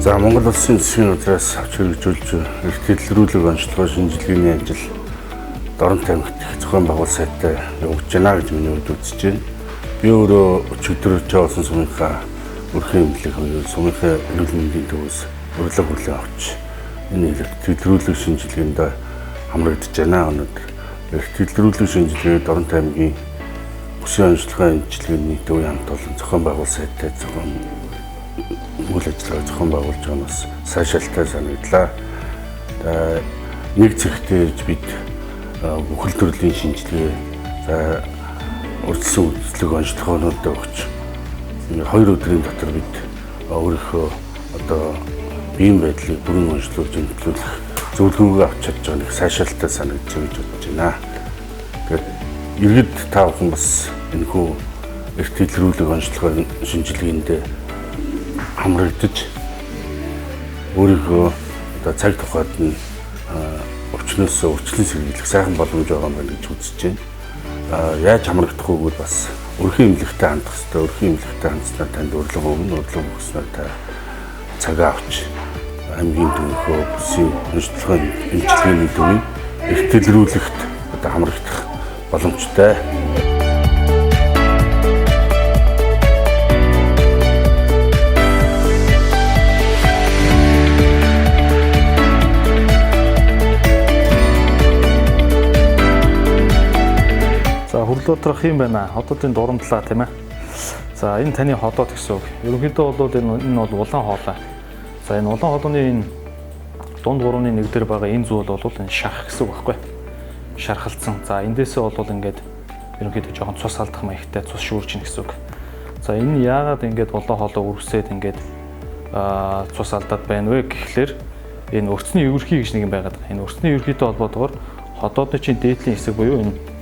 За Монгол Улсын засгийн газраас авч хэрэгжүүлж эрт хэлрүүлэг онцлогоо шинжилгээний ажил Дорнот аймагт их зохион байгуул сайтай явагдаж байна гэж миний хувьд үзэж байна. Би өөрөө өчигдөр жоосон сумынхаа өрхийн эмнэлэг хоёр сумынхаа эрүүл мэндийн төвөөс урилга хүлээн авч энэ эрт хэлрүүлэг шинжилгээнд хамрагдаж байна. Өнөөдөр эрт хэлрүүлэг шинжилгээ Дорнот аймгийн өсвийн онцлогын шинжилгээний төвийн хамт олон зохион байгуул сайтай үйл ажиллагаа зохион байгуулж байгаанаас сайшаалтай санагдлаа. Нэг зэгтээ ирж бид бүхэл төрлийн шинжилгээ урьдчилан үйлчлэг онцлогоонууд өгч 2 өдрийн дотор бид өөрийнхөө биеийн байдлыг бүрэн онцлуулж эмчлүүлэх зөвлөгөөгөө авч чадж байгааг их сайшаалтай санагдаж байна гэж бодож байна. Тэгээд иргэд та бүхэн бас энэхүү эрт хэлрүүлэг онцлогын шинжилгээнд хамрагдаж өөрийнхөө цаг тухайд нь өвчнөөс урьдчилан сэргийлэх сайхан боломж байгаа юм байна гэж үзэж байна. Яаж хамрагдах вэ гэвэл бас өрхийн эмнэлэгтэй хандах хэрэгтэй. Өрхийн эмнэлэгтэй хандсанаар танд урилга өгнө. Урилга өгснээр та цагаа авч аймгийн төвийнхөө бүсийн онцлогын эмчилгээний төвийн эрт хэлрүүлэгт хамрагдах боломжтой. Хөрлөө доторх юм байна. Хотуудын дурамтлаа тийм ээ. За энэ таны хотод гэсэн үг. Ерөнхийдөө бол энэ бол улаан хоолой. За энэ улаан хоолойны энэ дунд гурваны нэг дээр байгаа энэ зүйл бол энэ шарх гэсэн үг байхгүй. Шархалцсан. За эндээсээ бол ингээд ерөнхийдөө жоохон цус алдах маягтай цус шүүрж ийн гэсэн үг. За энэ яагаад ингээд улаан хоолой үрсээд ингээд цус алдаад байна вэ гэхлээр энэ өрцний өвөрхий гэж нэг юм байгаад байгаа. Энэ өрцний өвөрхийтэй холбоотойгоор хотоодны чинь дээдлийн хэсэг буюу энэ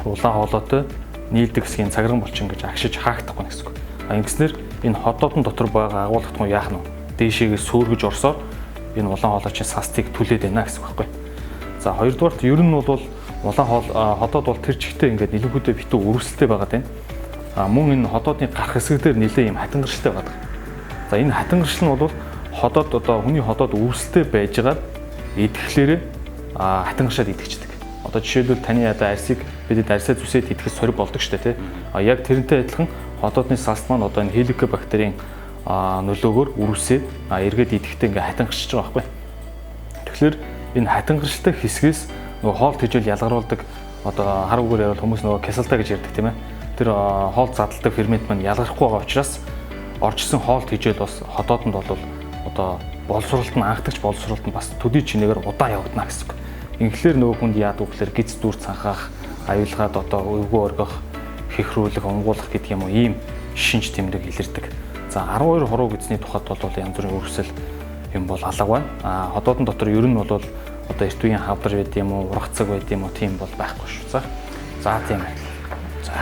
улаан хоолойтой нийлдэг хэсгийн цагран булчин гэж агшиж хаагдахгүй гэсэн үг. Ингэснээр энэ хотоодон дотор байгаа агуулгатгүй яах нь дээшээгээ сөөргөж орсоор энэ улаан хоолойчийн састыг түлээд байна гэсэн үг байхгүй. За хоёрдугаарт ер нь бол улаан хотоод бол тэр чигтээ ингээд нэлээдээ битүү өрөвсөлтэй байгаад байна. Мөн энэ хотоодны гарах хэсэг дээр нэлээ юм хатангарштай байдаг. За энэ хатангаршил нь бол хотоод хүний хотоод өрөвсөлтэй байжгаад идэхлээрээ хатангаршаад идэгчдэг. Жишээлбэл таны арсыг бидэд арсаа зүсээд идэхэд сориг болдог шүү дээ тий. Яг тэрнтэй адилхан хотоодны салт маань энэ хеликобактерийн нөлөөгөөр үрвсээд эргээд идэхдээ ингээ хатангарчж байгаа байхгүй. Тэгэхээр энэ хатангарчтай хэсгээс нөгөө хоол тэжээл ялгаруулдаг хар үгээр явал хүмүүс нөгөө кисалта гэж ярьдаг тийм ээ. Тэр хоол задлдаг фермент маань ялгархгүй байгаа учраас орчсон хоол тэжээл бас хотоодонд бол боловсролт нь анхдагч боловсролт нь бас төдий чинээгээр удаан явагдана гэсэн үг. Инхлээр нөгөө хүнд яадаг вөхлөр гиз дүр цанхаах, аюулгаад өвгөө оргих, хэхрүүлэх, онгуулах гэдэг юм уу ийм шинж тэмдэг илэрдэг. За 12 хуруу гизний тухайд бол янз бүрийн өрсөл юм бол алга байна. Хотоодон дотор ер нь бол эрт үеийн хавдар байд юм уу, ургацаг байд юм уу тийм бол байхгүй шүү. За тийм ээ. За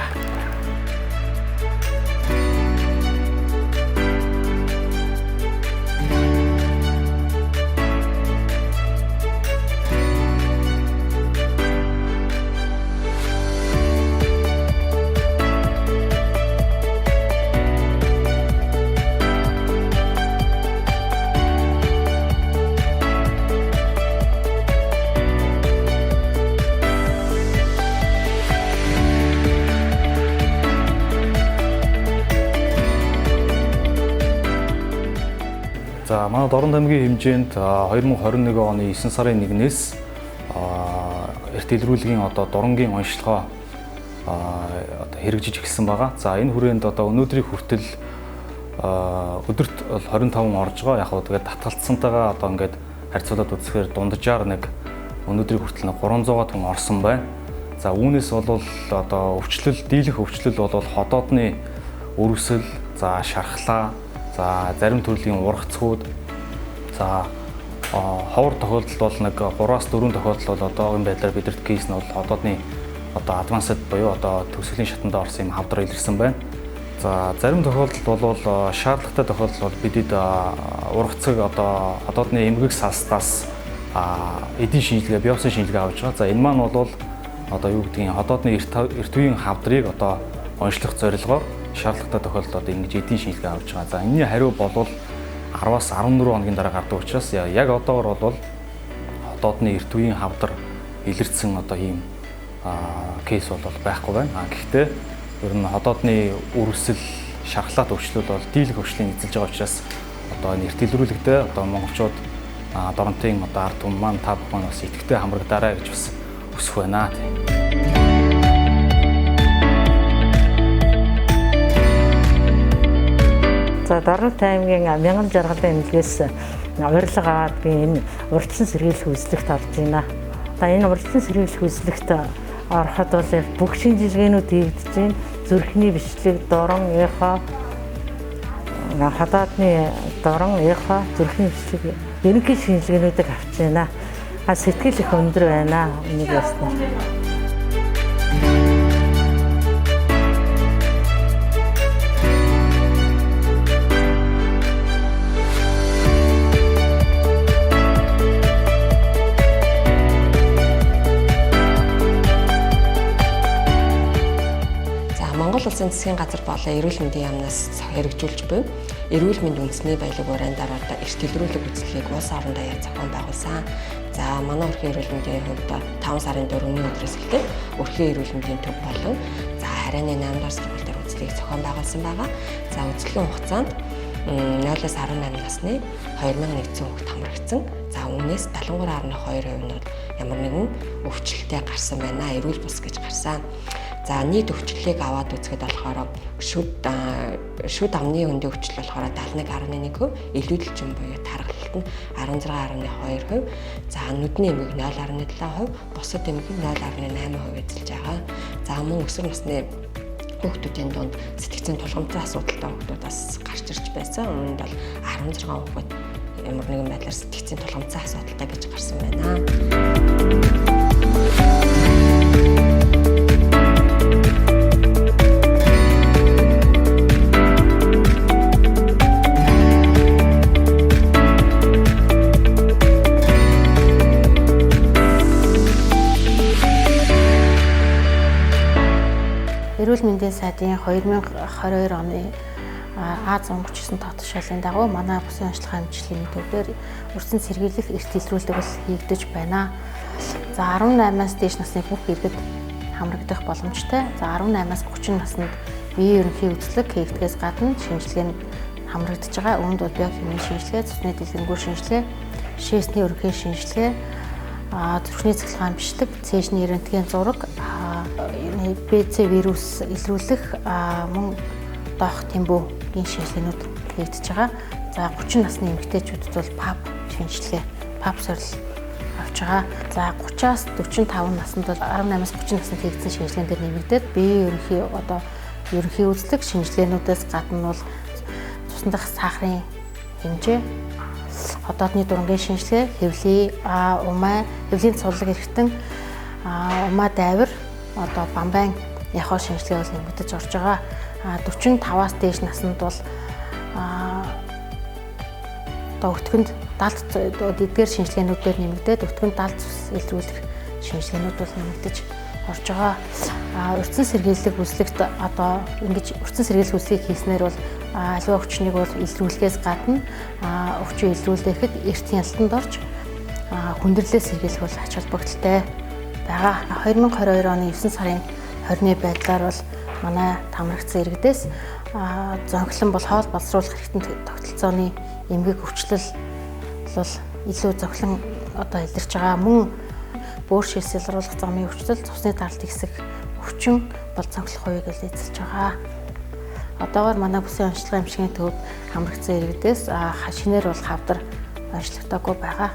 За манай Дорнот аймгийн хэмжээнд 2021 оны 9 сарын 1-ээс эрт хэлрүүлгийн дурангийн онцлогоо хэрэгжиж эхэлсэн байгаа. За энэ хүрээнд өнөөдрийн хүртэл өдөрт 25 орж байгаа. Яг тэгээд татгалцсантайгаа ингээд харьцуулаад үзэхээр дунджаар нэг өнөөдрийн хүртэл 300 хүн орсон байна. За үүнээс бол дийлэнх өвчлөл бол хотоодны өрөвсөл, за шархлаа, за зарим төрлийн ургацгууд, за ховор тохиолдолд бол нэг 3-4 тохиолдол бол одоогийн байдлаар бидэрт кейс нь бол хотоодны адвансд буюу төгсгөлийн шатанд орсон юм хавдар илэрсэн байна. За зарим тохиолдолд бол шаардлагатай тохиолдол бол бидэд ургацэг хотоодны эмгэг салстаас эдийн шинжилгээ, биопси шинжилгээ авч байгаа. За энэ маань бол юу гэдгийг хотоодны эрт үеийн хавдрыг онцлох зорилгоор шаардлагатай тохиолдолд ингэж эдийн шинжилгээ авч байгаа. За энэний хариу болвол 10-аас 14 хоногийн дараа гардаг учраас яг одоогор бол хотоодны эрт үеийн хавдар илэрсэн одоо ийм кейс бол байхгүй байна. Гэхдээ ер нь хотоодны үргэлжил шархлаад өвчлөл бол дийлэх өвчлийн эзэлж байгаа учраас одоо энэ эрт илрүүлэгтээ одоо монголчууд доронтын одоо ард түмэн маань та бүхэн бас идэвхтэй хамрагдаарай гэж бас хүсэх байна. За Дарамт аймгийн мянган жаргалын эмнэлгээс урилга аваад би энэ урьдчилан сэргийлэх үзлэгт орж байна. За энэ урьдчилан сэргийлэх үзлэгт ороход бол бүх шинжилгээнүүд хийгдэж байна. Зүрхний бичлэг, дорон, эхо, хадаадны дорон, эхо, зүрхний бичлэг ерөнхий шинжилгээнүүдийг авч байна. Сэтгэл их өндөр байна. Энийг яснаа. Монгол Улсын засгийн газар болон эрүүл мэндийн яамнаас хэрэгжүүлж буй эрүүл мэнд үндэсний баялаг барайнд дараалал эрт илрүүлэг үзлэгийг улс орон даяар зохион байгуулсан. За манай өрхийн эрүүл мэндийн хувьд 5 сарын 4-ний өдрөөс эхлээд өрхийн эрүүл мэндийн төв болон за харайны 8 дахь сургууль дээр үзлэгийг зохион байгуулсан байгаа. За үзлэгийн хугацаанд 0-18 насны 2100 хүүхэд хамрагдсан. За үүнээс 73.2% нь ямар нэгэн өвчлөлтэй гарсан байна. Эрүүл бус гэж гарсан. За нийт өвчлөлийг аваад үзэхэд болохоор шүд амны өндөө өвчлөл болохоор 71.1%, илүүдэлчин буюу тархалт нь 16.2%, за нүдний эмэг 0.7%, бусад эмэг нь 0.8% эзэлж байгаа. За мөн өсвөр насны хүүхдүүдийн дунд сэтгцийн тулгамдсан асуудалтай хүүхдүүд бас гарч ирж байсан. Үүнд бол 16 хүүхэд ямар нэгэн байдлаар сэтгцийн тулгамдсан асуудалтай гэж гарсан байна. Эрүүл мэндийн сайдын 2022 оны Аз 39 татваршаалын дагуу манай бүсийн онцлог хэмжээний төвдөр урьдчилан сэргийлэх эрт илрүүлэг бол хийгдэж байна. За 18-аас дээш насны бүх иргэд хамрагдах боломжтой. За 18-аас 30 наснд биеийн ерөнхий үзлэг хийгдгээс гадна шинжилгээ нь хамрагдаж байгаа. Үүнд бол биохимийн шинжилгээ, цусны дэлгэрэнгүй шинжилгээ, шээсний ерөнхий шинжилгээ, зүрхний цэцлэгаан бичлэг, цээжний рентген зураг, БЦ вирус илрүүлэх, мөн доох тэмбүүгийн шинжилгээнүүд хийгдэж байгаа. За 30 насны эмэгтэйчүүдэд бол ПАП шинжилгээ, ПАП сорил авч байгаа. За 30-аас 45 наснд бол 18-аас 30 наснд хийгдсэн шинжилгээнд дээр нэмэгдээд биеийн ерөнхий үзлэг шинжилгээнүүдээс гадна бол цусны дах сахарын хэмжээ, хотоодны дурангийн шинжилгээ, хэвлийн хэвлийн цувралыг эргэтэн умаа дайвар, одоо бамбайн яхоо шинжилгээ бол нэмэгдэж орж байгаа. 45-аас дээш наснд бол одоо өтгөнд далд эдгээр шинжилгээнүүдээр нэмэгдээд өтгөнд далд цус илрүүлэх шинжилгээнүүд бол нэмэгдэж орж байгаа. Урьдчилан сэргийлэх үзлэгт одоо ингэж урьдчилан сэргийлэх үзлэгийг хийснээр бол аливаа өвчнийг бол илрүүлэхээс гадна өвчин илрүүлэхэд эрт хяналтанд орж хүндрэлээ сэргийлэх бол ач холбогдолтой байгаа. 2022 оны 9 сарын 20-ны байдлаар бол манай хамрагдсан иргэдээс зонхлон бол хоол боловсруулах хэрэгтэн тогтолцооны эмгэг өвчлөл бол илүү зонхлон одоо илэрч байгаа. Мөн бөөр шилсэлруулах замын өвчлөл, цусны даралт ихсэх өвчин бол зонхлох хувийг л эзэлж байгаа. Одоогоор манай бүсийн онцлог эмчилгээний төвд хамрагдсан иргэдээс шинээр бол хавдар онцлогдоогүй байгаа.